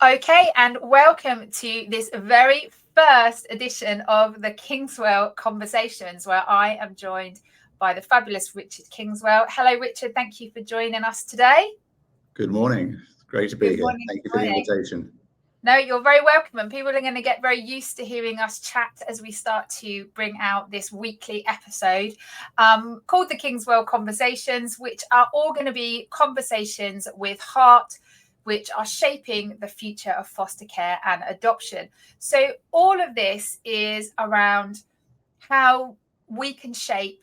Okay, and welcome to this very first edition of the Kingswell Conversations, where I am joined by the fabulous Richard Kingswell. Hello, Richard. Thank you for joining us today. Good morning. It's great to be here. Thank you for the invitation. No, you're very welcome. And people are going to get very used to hearing us chat as we start to bring out this weekly episode called the Kingswell Conversations, which are all going to be conversations with heart, which are shaping the future of foster care and adoption. So all of this is around how we can shape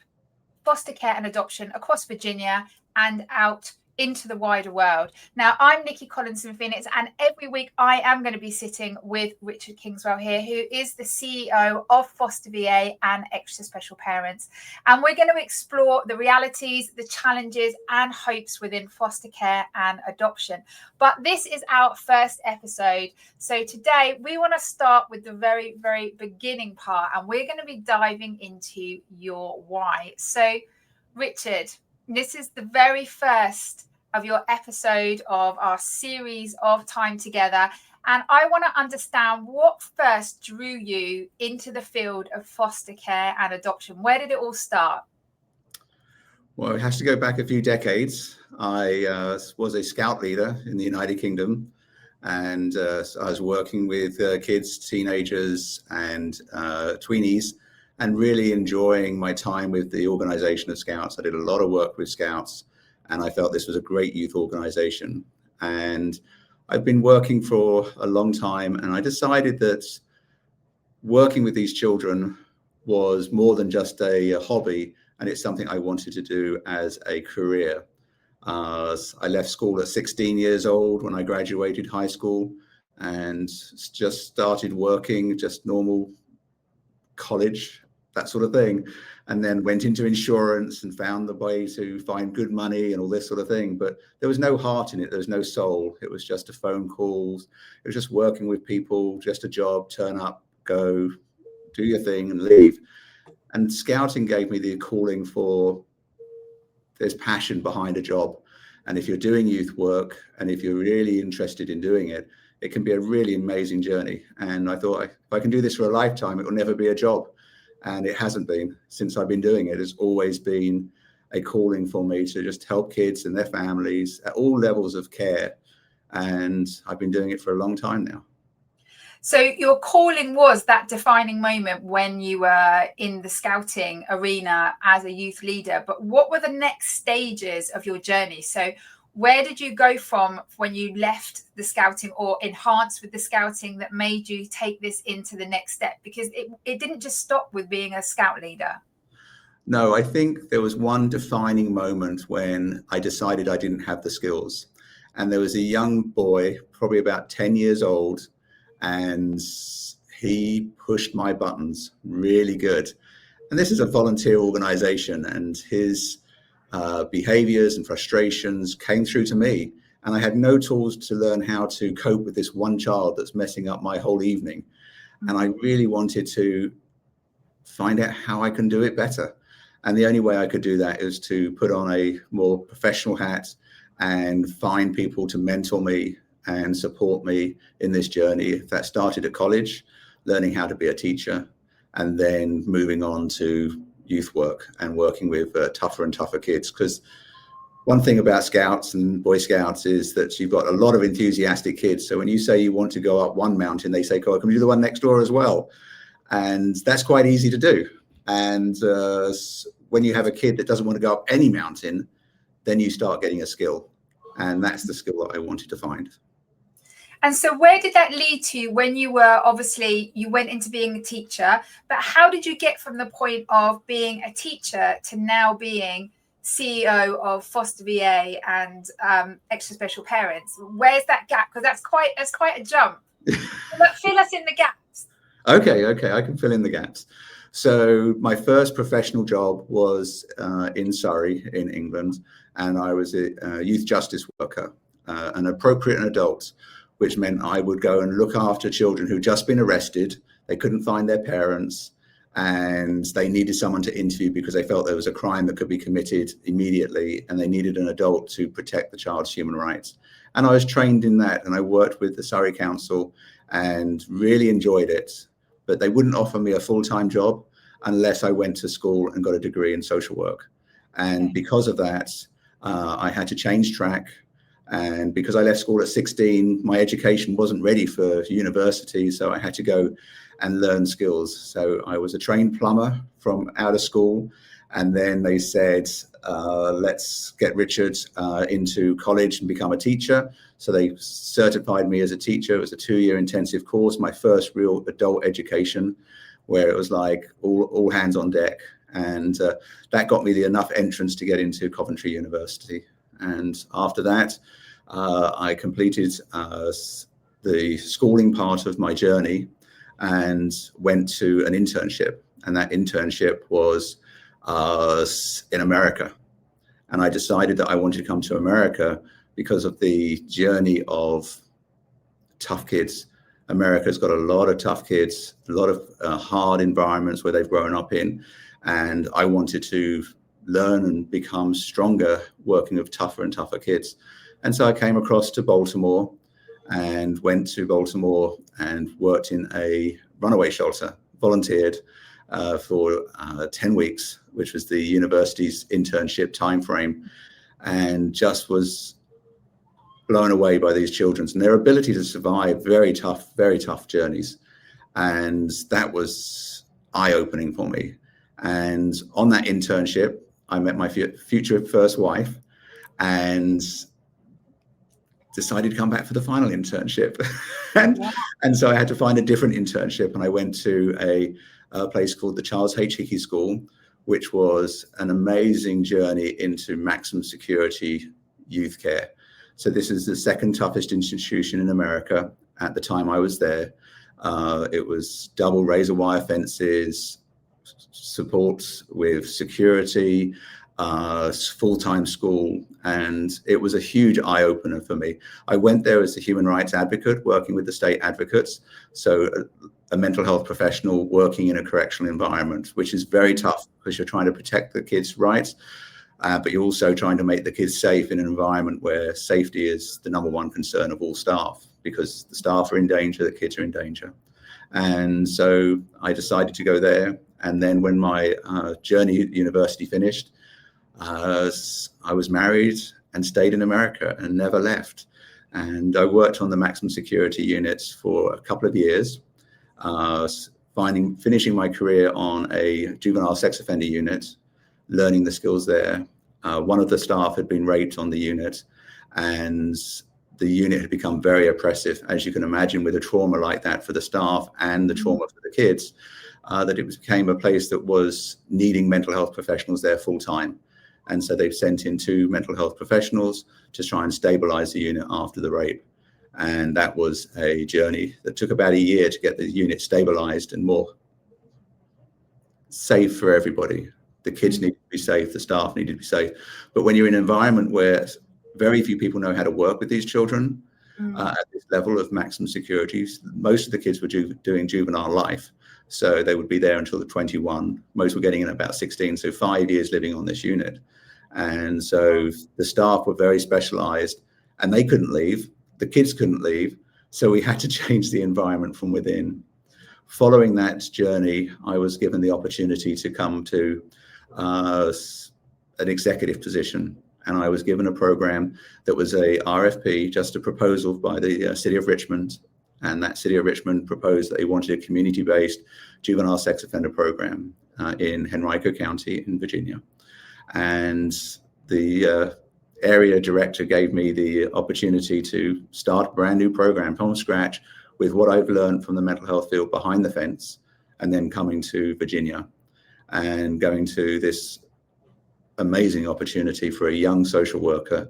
foster care and adoption across Virginia and out into the wider world. Now, I'm Nikki Collinson-Phoenix, and every week I am going to be sitting with Richard Kingswell here, who is the CEO of FosterVA and Extra Special Parents. And we're going to explore the realities, the challenges and hopes within foster care and adoption. But this is our first episode. So today we want to start with the very, very beginning part, and we're going to be diving into your why. So, Richard, this is the very first of your episode of our series of time together. And I want to understand what first drew you into the field of foster care and adoption. Where did it all start? Well, it has to go back a few decades. I was a scout leader in the United Kingdom, and I was working with kids, teenagers and tweenies, and really enjoying my time with the organization of Scouts. I did a lot of work with Scouts, and I felt this was a great youth organization. And I've been working for a long time, and I decided that working with these children was more than just a hobby, and it's something I wanted to do as a career. I left school at 16 years old when I graduated high school, and just started working, just normal college, that sort of thing, and then went into insurance and found the way to find good money and all this sort of thing. But there was no heart in it. There was no soul. It was just a phone calls. It was just working with people, just a job, turn up, go, do your thing and leave. And scouting gave me the calling for there's passion behind a job. And if you're doing youth work, and if you're really interested in doing it, it can be a really amazing journey. And I thought, if I can do this for a lifetime, it will never be a job. And it hasn't been. Since I've been doing it, it's always been a calling for me to just help kids and their families at all levels of care. And I've been doing it for a long time now. So your calling was that defining moment when you were in the scouting arena as a youth leader. But what were the next stages of your journey? So where did you go from when you left the scouting or enhanced with the scouting that made you take this into the next step? Because it didn't just stop with being a scout leader. No, I think there was one defining moment when I decided I didn't have the skills. And there was a young boy, probably about 10 years old, and he pushed my buttons really good. And this is a volunteer organization, and his behaviors and frustrations came through to me, and I had no tools to learn how to cope with this one child that's messing up my whole evening. And I really wanted to find out how I can do it better. And the only way I could do that is to put on a more professional hat and find people to mentor me and support me in this journey. That started at college, learning how to be a teacher, and then moving on to youth work and working with tougher and tougher kids. Because one thing about Scouts and Boy Scouts is that you've got a lot of enthusiastic kids. So when you say you want to go up one mountain, they say, "Oh, can we do the one next door as well?" And that's quite easy to do. And when you have a kid that doesn't want to go up any mountain, then you start getting a skill. And that's the skill that I wanted to find. And so where did that lead to when you were, obviously, you went into being a teacher, but how did you get from the point of being a teacher to now being CEO of FosterVA and Extra Special Parents? Where's that gap? Because that's quite a jump. Fill us in the gaps. Okay, I can fill in the gaps. So my first professional job was in Surrey in England, and I was a youth justice worker, an appropriate adult, which meant I would go and look after children who'd just been arrested. They couldn't find their parents, and they needed someone to interview because they felt there was a crime that could be committed immediately, and they needed an adult to protect the child's human rights. And I was trained in that, and I worked with the Surrey Council and really enjoyed it. But they wouldn't offer me a full-time job unless I went to school and got a degree in social work. And because of that, I had to change track. And because I left school at 16, my education wasn't ready for university. So I had to go and learn skills. So I was a trained plumber from out of school. And then they said, let's get Richard into college and become a teacher. So they certified me as a teacher. It was a 2-year intensive course, my first real adult education, where it was like all hands on deck. And that got me enough entrance to get into Coventry University. And after that, I completed the schooling part of my journey and went to an internship. And that internship was in America. And I decided that I wanted to come to America because of the journey of tough kids. America's got a lot of tough kids, a lot of hard environments where they've grown up in. And I wanted to learn and become stronger working with tougher and tougher kids. And so I came across to Baltimore and went to Baltimore and worked in a runaway shelter, volunteered for 10 weeks, which was the university's internship timeframe, and just was blown away by these children and their ability to survive very tough journeys. And that was eye-opening for me. And on that internship, I met my future first wife and decided to come back for the final internship. and so I had to find a different internship. And I went to a place called the Charles H. Hickey School, which was an amazing journey into maximum security youth care. So this is the second toughest institution in America at the time I was there. It was double razor wire fences, support with security, full-time school, and it was a huge eye-opener for me. I went there as a human rights advocate, working with the state advocates, so a mental health professional working in a correctional environment, which is very tough because you're trying to protect the kids' rights, but you're also trying to make the kids safe in an environment where safety is the number one concern of all staff, because the staff are in danger, the kids are in danger. And so I decided to go there. And then when my journey at university finished, I was married and stayed in America and never left. And I worked on the maximum security units for a couple of years, finishing my career on a juvenile sex offender unit, learning the skills there. One of the staff had been raped on the unit, and the unit had become very oppressive, as you can imagine, with a trauma like that for the staff and the trauma for the kids, that it became a place that was needing mental health professionals there full time. And so they've sent in 2 mental health professionals to try and stabilize the unit after the rape. And that was a journey that took about a year to get the unit stabilized and more safe for everybody. The kids needed to be safe, the staff needed to be safe. But when you're in an environment where very few people know how to work with these children at this level of maximum security, most of the kids were doing juvenile life. So they would be there until they're 21. Most were getting in about 16, so 5 years living on this unit. And so the staff were very specialized and they couldn't leave. The kids couldn't leave. So we had to change the environment from within. Following that journey, I was given the opportunity to come to an executive position. And I was given a program that was a RFP, just a proposal by the City of Richmond. And that City of Richmond proposed that they wanted a community-based juvenile sex offender program in Henrico County in Virginia. And the area director gave me the opportunity to start a brand new program from scratch with what I've learned from the mental health field behind the fence, and then coming to Virginia and going to this amazing opportunity for a young social worker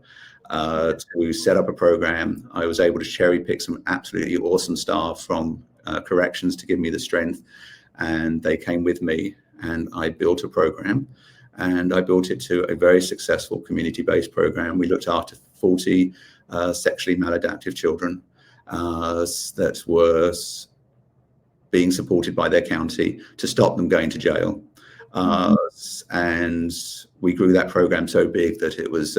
to set up a program. I was able to cherry pick some absolutely awesome staff from corrections to give me the strength, and they came with me, and I built a program, and I built it to a very successful community-based program. We looked after 40 sexually maladaptive children that were being supported by their county to stop them going to jail. And we grew that program so big that it was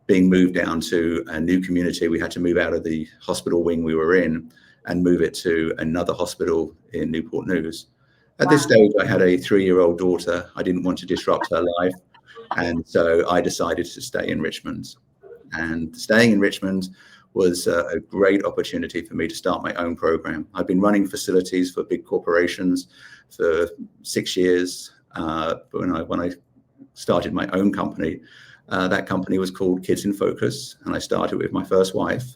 being moved down to a new community. We had to move out of the hospital wing we were in and move it to another hospital in Newport News. At this stage, I had a 3-year-old daughter. I didn't want to disrupt her life. And so I decided to stay in Richmond. And staying in Richmond was a great opportunity for me to start my own program. I've been running facilities for big corporations for 6 years. When I started my own company, that company was called Kids in Focus, and I started with my first wife.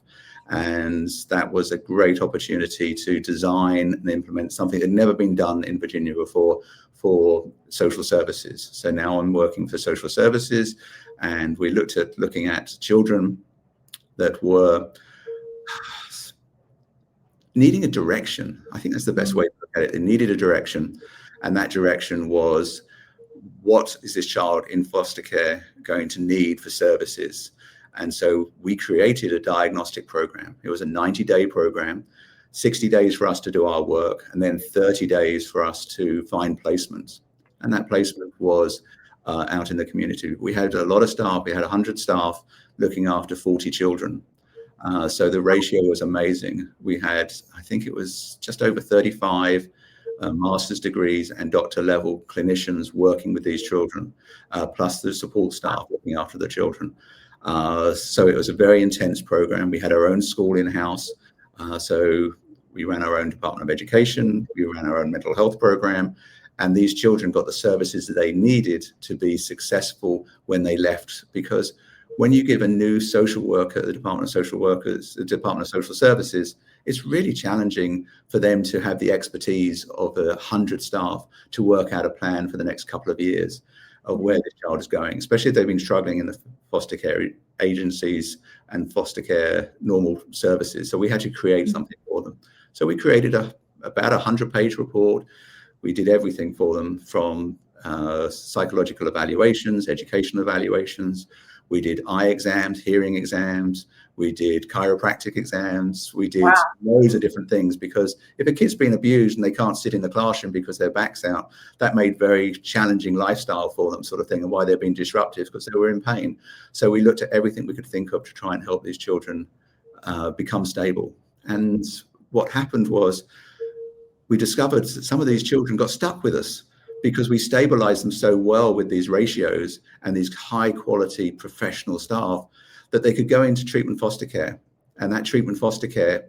And that was a great opportunity to design and implement something that had never been done in Virginia before for social services. So now I'm working for social services, and we looking at children that were needing a direction. I think that's the best way to look at it. They needed a direction, and that direction was, what is this child in foster care going to need for services? And so we created a diagnostic program. It was a 90-day program, 60 days for us to do our work, and then 30 days for us to find placements. And that placement was out in the community. We had a lot of staff. We had 100 staff looking after 40 children. So the ratio was amazing. We had, I think it was just over 35 master's degrees and doctor level clinicians working with these children, plus the support staff looking after the children. So it was a very intense program. We had our own school in-house. So we ran our own Department of Education. We ran our own mental health program. And these children got the services that they needed to be successful when they left. Because when you give a new social worker, the Department of Social Services, it's really challenging for them to have the expertise of 100 staff to work out a plan for the next couple of years of where this child is going, especially if they've been struggling in the foster care agencies and foster care normal services. So we had to create something for them. So we created about a 100-page report. We did everything for them, from psychological evaluations, educational evaluations. We did eye exams, hearing exams. We did chiropractic exams. We did loads of different things, because if a kid's been abused and they can't sit in the classroom because their back's out, that made very challenging lifestyle for them, sort of thing, and why they're being disruptive, because they were in pain. So we looked at everything we could think of to try and help these children become stable. And what happened was, we discovered that some of these children got stuck with us because we stabilized them so well with these ratios and these high quality professional staff that they could go into treatment foster care. And that treatment foster care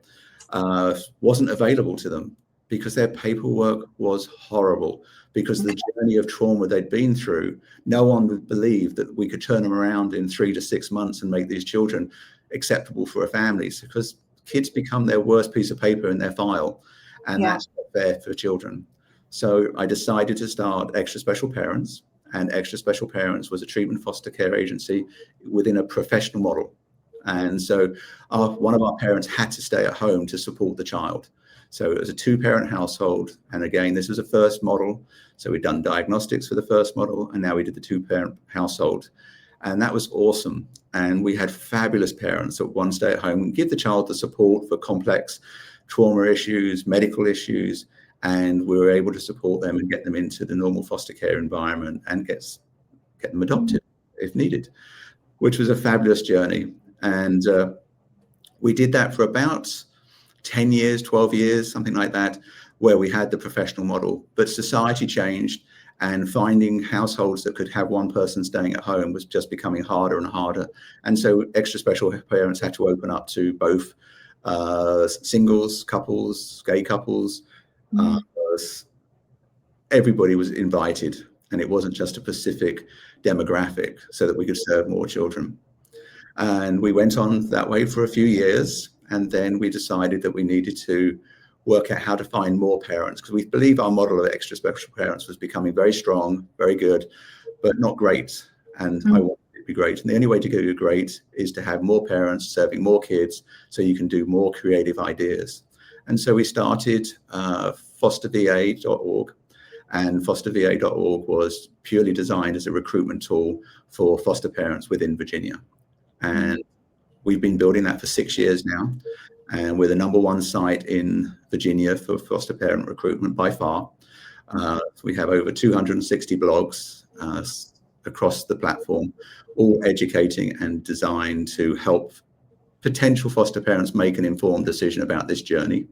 wasn't available to them because their paperwork was horrible, because the journey of trauma they'd been through. No one would believe that we could turn them around in 3 to 6 months and make these children acceptable for a family, because kids become their worst piece of paper in their file. And that's not fair for children. So I decided to start Extra Special Parents, and Extra Special Parents was a treatment foster care agency within a professional model. And so one of our parents had to stay at home to support the child. So it was a 2-parent household. And again, this was a first model. So we'd done diagnostics for the first model, and now we did the 2-parent household. And that was awesome. And we had fabulous parents that one stay at home and give the child the support for complex trauma issues, medical issues, and we were able to support them and get them into the normal foster care environment and get them adopted if needed, which was a fabulous journey. And we did that for about 10 years, 12 years, something like that, where we had the professional model. But society changed, and finding households that could have one person staying at home was just becoming harder and harder. And so Extra Special Parents had to open up to both singles, couples, gay couples. Everybody was invited, and it wasn't just a specific demographic, so that we could serve more children. And we went on that way for a few years, and then we decided that we needed to work out how to find more parents, because we believe our model of Extra Special Parents was becoming very strong, very good, but not great. And I wanted it to be great. And the only way to go great is to have more parents serving more kids, so you can do more creative ideas. And so we started FosterVA.org, and FosterVA.org was purely designed as a recruitment tool for foster parents within Virginia. And we've been building that for 6 years now. And we're the #1 site in Virginia for foster parent recruitment by far. We have over 260 blogs, across the platform, all educating and designed to help potential foster parents make an informed decision about this journey.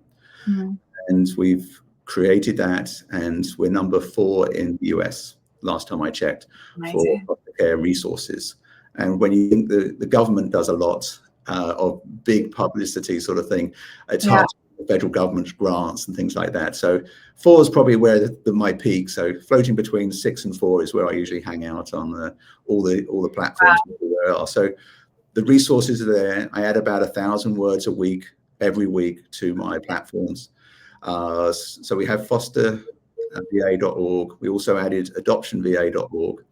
And we've created that, and we're number 4 in the US, last time I checked, for foster care resources. And when you think the government does a lot of big publicity sort of thing, it's hard to get the federal government's grants and things like that. So 4 is probably where my peak. So floating between 6 and 4 is where I usually hang out on all the platforms where are. So the resources are there. I add about 1,000 words a week, every week, to my platforms. So we have FosterVA.org. We also added AdoptionVA.org.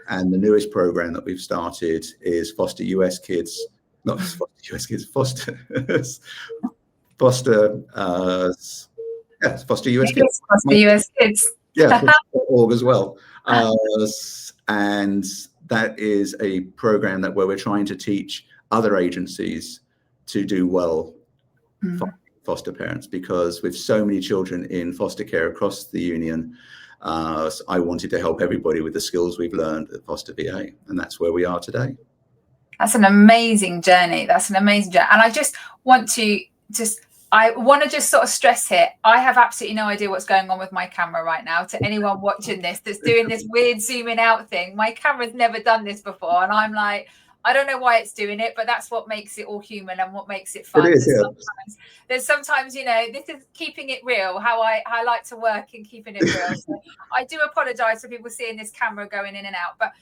And the newest program that we've started is Foster US Kids, not Foster US Kids, Foster US Kids. Foster US Kids. Yeah, org as well. And that is a program where we're trying to teach other agencies to do well for foster parents, because with so many children in foster care across the union, I wanted to help everybody with the skills we've learned at FosterVA, and that's where we are today. That's an amazing journey. And I just want to sort of stress here, I have absolutely no idea what's going on with my camera right now. To anyone watching this that's doing this weird zooming out thing, my camera's never done this before, and I'm like, I don't know why it's doing it, but that's what makes it all human and what makes it fun. It is, there's sometimes, this is keeping it real, how I like to work in keeping it real. So I do apologize for people seeing this camera going in and out. But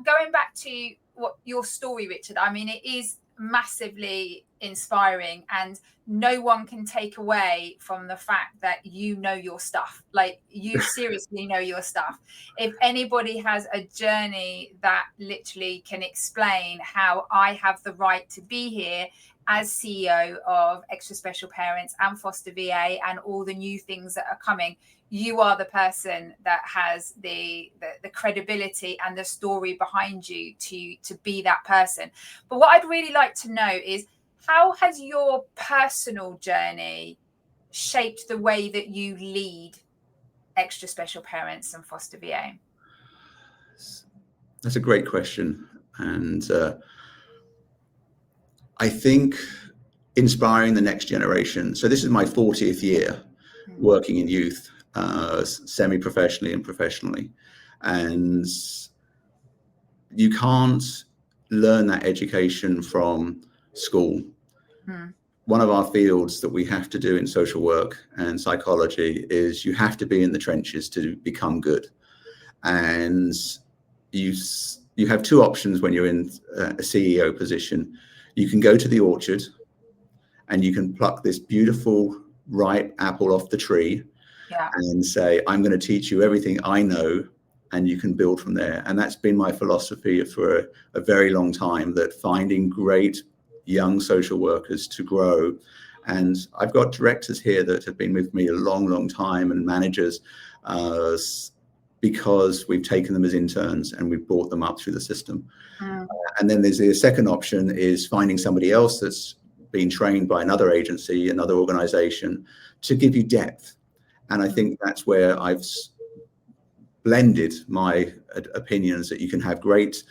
going back to your story, Richard, I mean, it is massively inspiring, and no one can take away from the fact that you know your stuff. Like, you seriously know your stuff. If anybody has a journey that literally can explain how I have the right to be here as CEO of Extra Special Parents and FosterVA and all the new things that are coming, you are the person that has the credibility and the story behind you to be that person. But what I'd really like to know is, how has your personal journey shaped the way that you lead Extra Special Parents and FosterVA? That's a great question. And I think inspiring the next generation. So this is my 40th year working in youth, semi-professionally and professionally. And you can't learn that education from school. One of our fields that we have to do in social work and psychology is you have to be in the trenches to become good. And you have 2 options when you're in a CEO position. You can go to the orchard and you can pluck this beautiful ripe apple off the tree and say, I'm going to teach you everything I know, and you can build from there. And that's been my philosophy for a very long time, that finding great young social workers to grow. And I've got directors here that have been with me a long, long time, and managers, because we've taken them as interns and we've brought them up through the system. And then there's the second option, is finding somebody else that's been trained by another agency, another organization, to give you depth. And I think that's where I've blended my opinions, that you can have great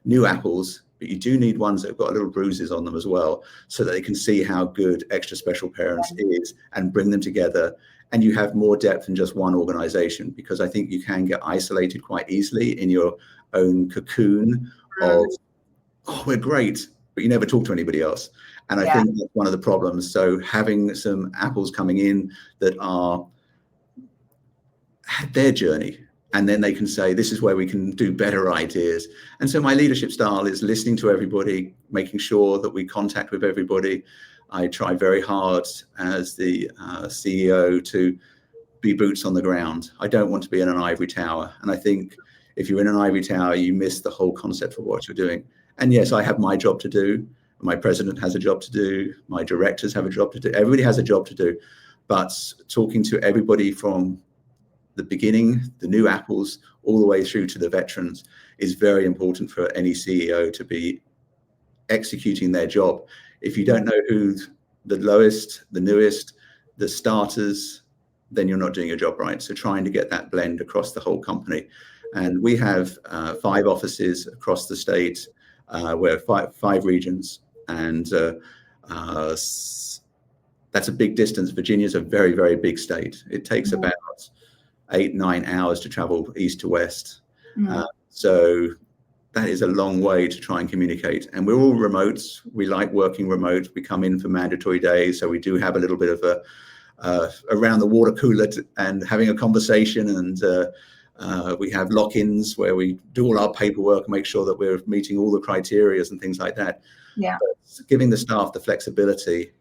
new apples, but you do need ones that have got little bruises on them as well, so that they can see how good Extra Special Parents is, and bring them together. And you have more depth than just one organization, because I think you can get isolated quite easily in your own cocoon of, oh, we're great, but you never talk to anybody else. And I think that's one of the problems. So having some apples coming in that had their journey, and then they can say, this is where we can do better ideas. And so my leadership style is listening to everybody, making sure that we contact with everybody. I try very hard as the CEO to be boots on the ground. I don't want to be in an ivory tower. And I think if you're in an ivory tower, you miss the whole concept of what you're doing. And yes, I have my job to do. My president has a job to do. My directors have a job to do. Everybody has a job to do. But talking to everybody from the beginning, the new apples, all the way through to the veterans, is very important for any CEO to be executing their job. If you don't know who the lowest, the newest, the starters, then you're not doing your job right. So trying to get that blend across the whole company. And we have 5 offices across the state. We're 5 regions, and that's a big distance. Virginia's a very, very big state. It takes about 8-9 hours to travel east to west. So that is a long way to try and communicate. And we're all remote. We like working remote. We come in for mandatory days, so we do have a little bit of a around the water cooler and having a conversation, and we have lock-ins where we do all our paperwork and make sure that we're meeting all the criteria and things like that. Yeah. But giving the staff the flexibility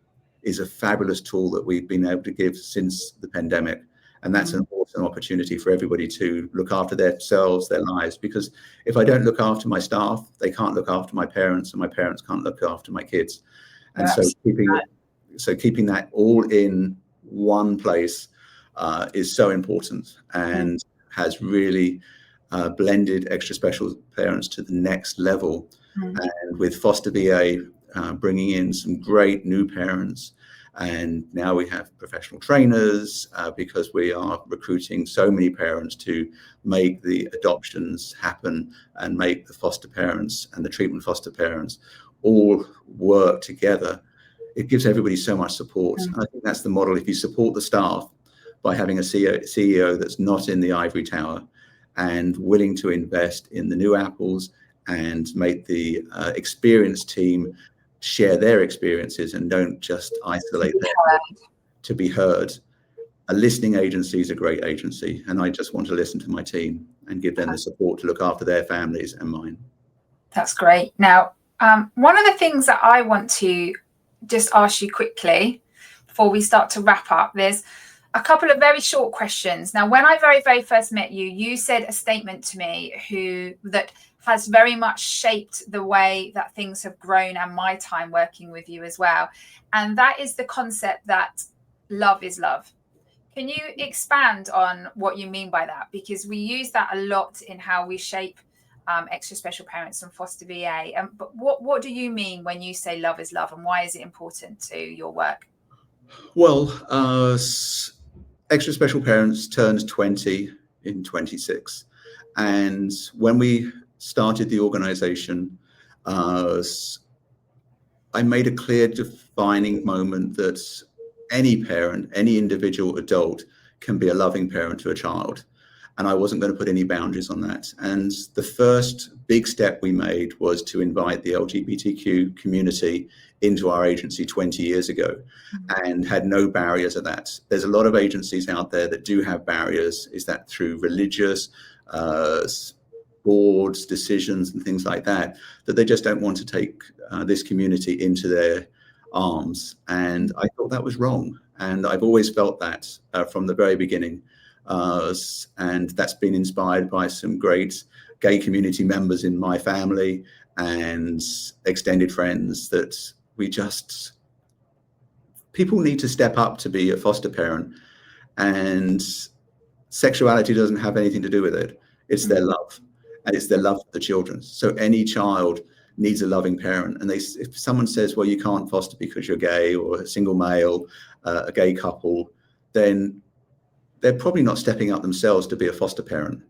is a fabulous tool that we've been able to give since the pandemic. And that's an awesome opportunity for everybody to look after themselves, their lives, because if I don't look after my staff, they can't look after my parents, and my parents can't look after my kids. And so keeping that all in one place is so important, and has really blended extra special parents to the next level. And with FosterVA bringing in some great new parents, and now we have professional trainers because we are recruiting so many parents to make the adoptions happen and make the foster parents and the treatment foster parents all work together. It gives everybody so much support. And I think that's the model. If you support the staff by having a CEO that's not in the ivory tower and willing to invest in the new apples and make the experienced team share their experiences and don't just isolate them to be heard. A listening agency is a great agency, and I just want to listen to my team and give them the support to look after their families and mine. That's great. Now, one of the things that I want to just ask you quickly before we start to wrap up, there's a couple of very short questions. Now, when I very, very first met you, you said a statement to me that has very much shaped the way that things have grown and my time working with you as well. And that is the concept that love is love. Can you expand on what you mean by that? Because we use that a lot in how we shape extra special parents and FosterVA. But what do you mean when you say love is love, and why is it important to your work? Well, extra special parents turns 20 in 26. And when we started the organization, I made a clear defining moment that any parent, any individual adult can be a loving parent to a child. And I wasn't going to put any boundaries on that. And the first big step we made was to invite the LGBTQ community into our agency 20 years ago, and had no barriers of that. There's a lot of agencies out there that do have barriers. Is that through religious boards, decisions, and things like that, that they just don't want to take this community into their arms. And I thought that was wrong. And I've always felt that from the very beginning. And that's been inspired by some great gay community members in my family and extended friends, that people need to step up to be a foster parent, and sexuality doesn't have anything to do with it. It's their love, and it's their love for the children. So any child needs a loving parent. And if someone says, well, you can't foster because you're gay, or a single male, a gay couple, then they're probably not stepping up themselves to be a foster parent.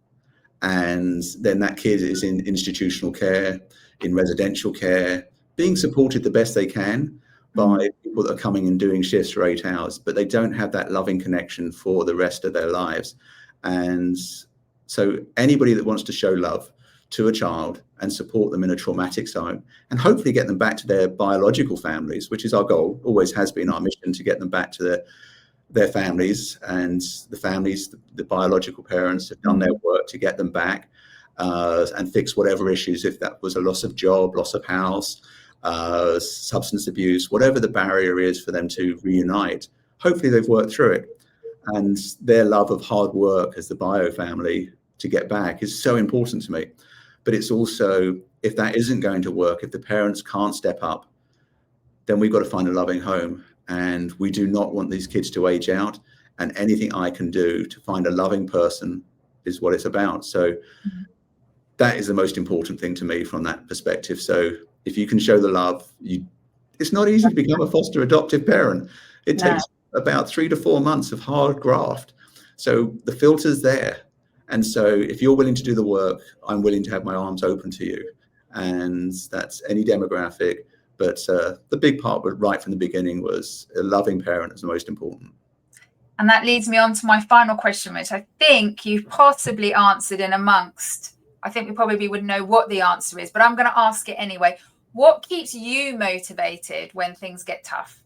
And then that kid is in institutional care, in residential care, being supported the best they can by people that are coming and doing shifts for 8 hours, but they don't have that loving connection for the rest of their lives. And so anybody that wants to show love to a child and support them in a traumatic zone, and hopefully get them back to their biological families, which is our goal, always has been our mission, to get them back to their families, and the biological parents have done their work to get them back and fix whatever issues, if that was a loss of job, loss of house, substance abuse, whatever the barrier is for them to reunite. Hopefully they've worked through it, and their love of hard work as the bio family to get back is so important to me. But it's also, if that isn't going to work, if the parents can't step up, then we've got to find a loving home. And we do not want these kids to age out, and anything I can do to find a loving person is what it's about. So that is the most important thing to me from that perspective. So if you can show the love, it's not easy to become a foster adoptive parent. It takes about 3 to 4 months of hard graft. So the filter's there, And so if you're willing to do the work, I'm willing to have my arms open to you. And that's any demographic. But the big part, but right from the beginning, was a loving parent is the most important. And that leads me on to my final question, which I think you've possibly answered in amongst. I think we probably would know what the answer is, but I'm going to ask it anyway. What keeps you motivated when things get tough?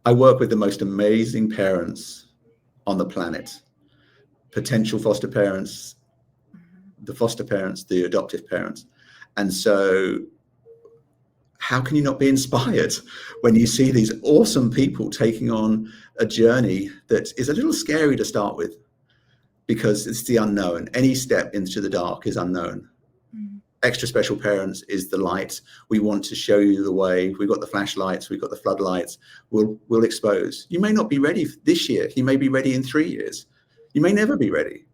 I work with the most amazing parents on the planet, potential foster parents, the foster parents, the adoptive parents. And so how can you not be inspired when you see these awesome people taking on a journey that is a little scary to start with, because it's the unknown. Any step into the dark is unknown. Extra special parents is the light. We want to show you the way. We've got the flashlights, we've got the floodlights. We'll expose. You may not be ready this year. You may be ready in 3 years. You may never be ready.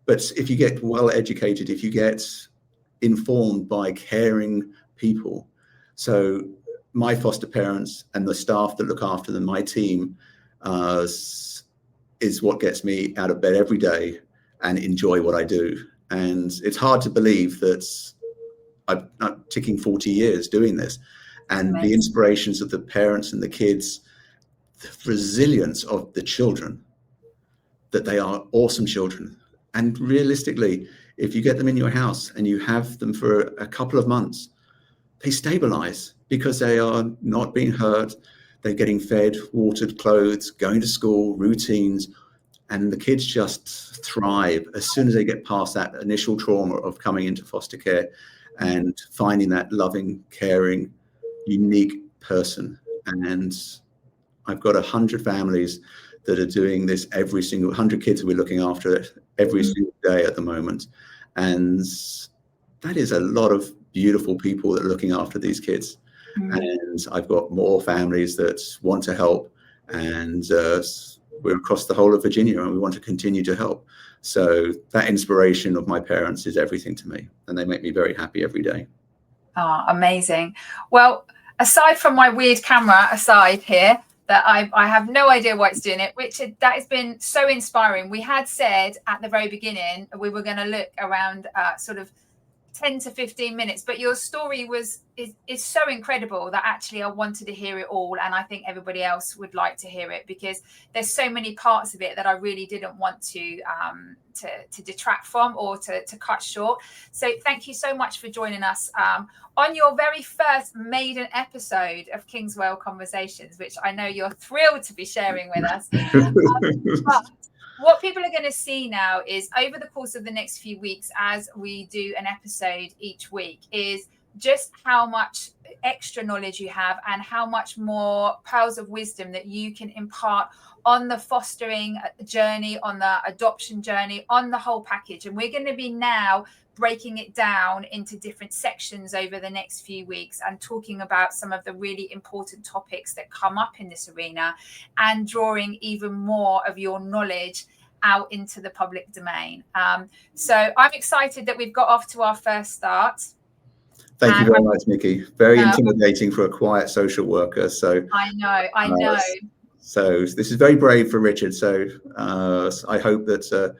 But if you get well educated, if you get informed by caring people. So my foster parents and the staff that look after them, my team, is what gets me out of bed every day and enjoy what I do. And it's hard to believe that I'm ticking 40 years doing this. And the inspirations of the parents and the kids, the resilience of the children, that they are awesome children. And realistically, if you get them in your house and you have them for a couple of months, they stabilize because they are not being hurt. They're getting fed, watered, clothed, going to school, routines, and the kids just thrive as soon as they get past that initial trauma of coming into foster care and finding that loving, caring, unique person. And I've got 100 families that are doing this every single 100 kids we're looking after it every single day at the moment. And that is a lot of beautiful people that are looking after these kids. And I've got more families that want to help, and we're across the whole of Virginia and we want to continue to help. So that inspiration of my parents is everything to me, and they make me very happy every day. Oh, amazing. Well, aside from my weird camera aside here, that I have no idea why it's doing it. Richard, that has been so inspiring. We had said at the very beginning we were going to look around sort of 10 to 15 minutes, but your story is so incredible that actually I wanted to hear it all, and I think everybody else would like to hear it, because there's so many parts of it that I really didn't want to detract from or to cut short. So thank you so much for joining us on your very first maiden episode of Kingswell Conversations, which I know you're thrilled to be sharing with us. But what people are going to see now is, over the course of the next few weeks, as we do an episode each week, is just how much extra knowledge you have and how much more pearls of wisdom that you can impart on the fostering journey, on the adoption journey, on the whole package. And we're going to be now breaking it down into different sections over the next few weeks and talking about some of the really important topics that come up in this arena, and drawing even more of your knowledge out into the public domain. So I'm excited that we've got off to our first start. Thank you very much, Nikki. Very intimidating for a quiet social worker. So I know. So this is very brave for Richard. So I hope that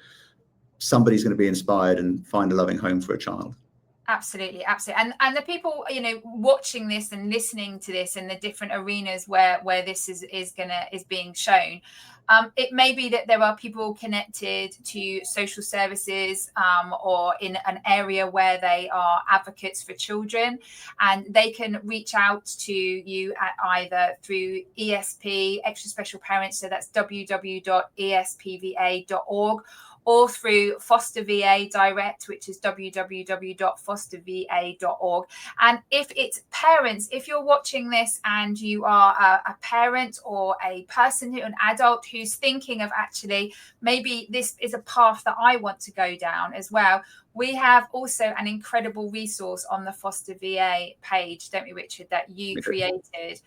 somebody's going to be inspired and find a loving home for a child. Absolutely. And the people, watching this and listening to this in the different arenas where this is being shown, it may be that there are people connected to social services or in an area where they are advocates for children, and they can reach out to you at either through ESP, Extra Special Parents, so that's www.espva.org, or through FosterVA Direct, which is www.fosterva.org. And if it's parents, if you're watching this and you are a parent or a person, an adult who's thinking of actually maybe this is a path that I want to go down as well, We have also an incredible resource on the FosterVA page, don't we, Richard, that you created,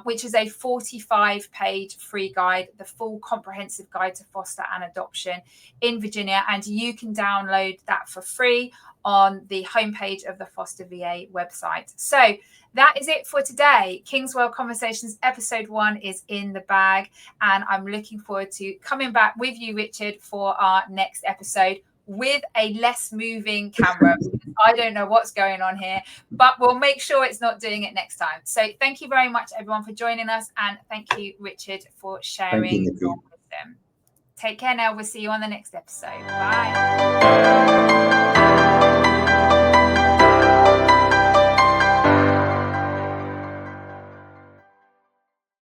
which is a 45-page free guide, the full comprehensive guide to foster and adoption in Virginia. And you can download that for free on the homepage of the FosterVA website. So that is it for today. Kingswell Conversations episode 1 is in the bag, and I'm looking forward to coming back with you, Richard, for our next episode with a less moving camera. I don't know what's going on here, but we'll make sure it's not doing it next time. So thank you very much, everyone, for joining us, and thank you, Richard, for sharing your wisdom. Take care now. We'll see you on the next episode. Bye.